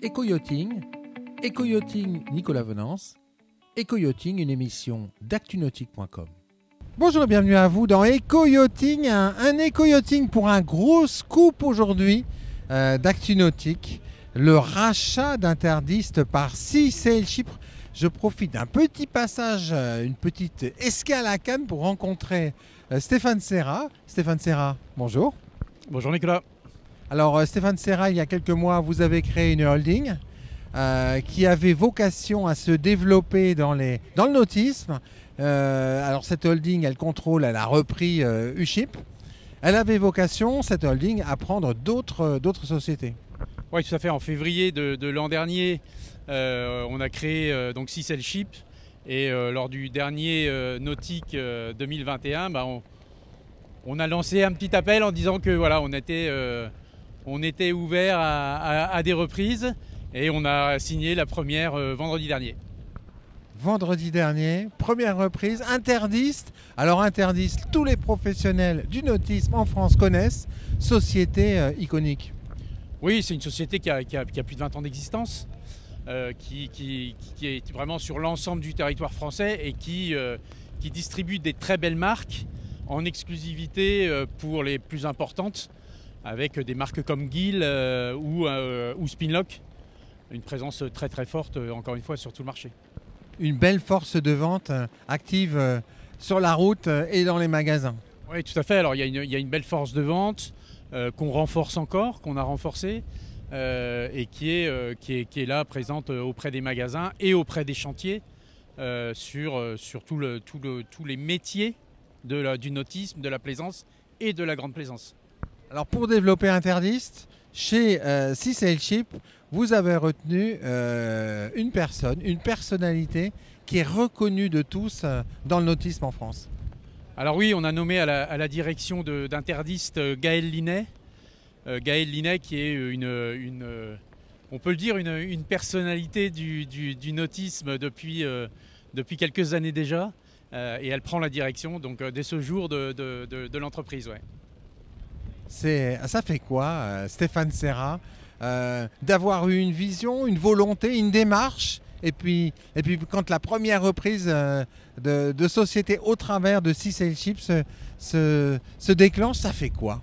Éco-yachting, Éco-yachting Nicolas Venance, Éco-yachting, une émission d'actunautique.com. Bonjour et bienvenue à vous dans Éco-yachting, un éco-yachting pour un gros scoop aujourd'hui d'Actunautique, le rachat d'Interdist par Sea Sail Chypre. Je profite d'un petit passage, une petite escale à Cannes pour rencontrer Stéphane Serra. Stéphane Serra, bonjour. Bonjour Nicolas. Alors Stéphane Serra, il y a quelques mois, vous avez créé une holding qui avait vocation à se développer dans le nautisme. Alors cette holding, elle a repris USHIP. Elle avait vocation, cette holding, à prendre d'autres sociétés. Oui, tout à fait. En février de l'an dernier, on a créé donc Sea Sail Chypre. Et lors du dernier nautique 2021, on a lancé un petit appel en disant que voilà, on était ouvert à des reprises, et on a signé la première vendredi dernier. Vendredi dernier, première reprise, Interdist. Alors Interdist, tous les professionnels du nautisme en France connaissent, société iconique. Oui, c'est une société qui a plus de 20 ans d'existence, qui est vraiment sur l'ensemble du territoire français et qui distribue des très belles marques en exclusivité pour les plus importantes, avec des marques comme Gill ou Spinlock, une présence très très forte encore une fois sur tout le marché. Une belle force de vente active sur la route et dans les magasins. Oui, tout à fait. Alors il y a une belle force de vente qu'on renforce encore, qu'on a renforcée et qui est là présente auprès des magasins et auprès des chantiers sur tous les métiers du nautisme, de la plaisance et de la grande plaisance. Alors pour développer Interdist, chez Sea Sail Chypre, vous avez retenu une personnalité qui est reconnue de tous dans le nautisme en France. Alors oui, on a nommé à la direction d'Interdist Gaël Linet. Gaël Linet qui est on peut le dire, une personnalité du nautisme depuis quelques années déjà. Et elle prend la direction donc dès ce jour de l'entreprise. Ouais. Ça fait quoi, Stéphane Serra, d'avoir eu une vision, une volonté, une démarche, et puis quand la première reprise de société au travers de Sea Sail Chypre se déclenche, ça fait quoi?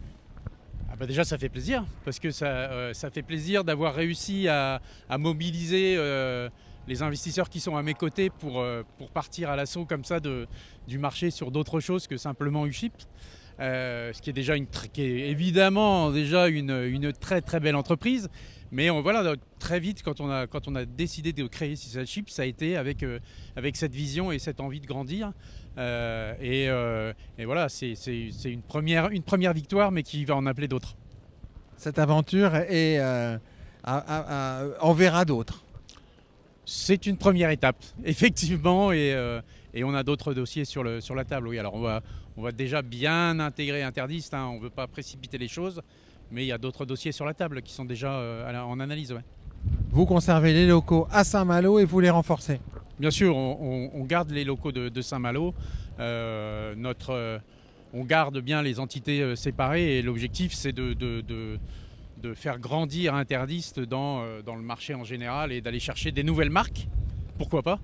Déjà ça fait plaisir, parce que ça fait plaisir d'avoir réussi à mobiliser les investisseurs qui sont à mes côtés pour partir à l'assaut comme ça du marché sur d'autres choses que simplement USHIP. Ce qui est évidemment déjà une très très belle entreprise, mais voilà, très vite quand on a décidé de créer Sea Sail Chypre, ça a été avec cette vision et cette envie de grandir, et voilà, c'est une première victoire, mais qui va en appeler d'autres. Cette aventure en verra d'autres. C'est une première étape, effectivement, et on a d'autres dossiers sur la table. Oui, alors on va déjà bien intégrer Interdist, on ne veut pas précipiter les choses, mais il y a d'autres dossiers sur la table qui sont déjà en analyse. Ouais. Vous conservez les locaux à Saint-Malo et vous les renforcez? Bien sûr, on garde les locaux de Saint-Malo. On garde bien les entités séparées, et l'objectif c'est de faire grandir Interdist dans le marché en général, et d'aller chercher des nouvelles marques, pourquoi pas,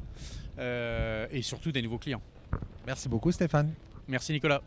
et surtout des nouveaux clients. Merci beaucoup Stéphane. Merci Nicolas.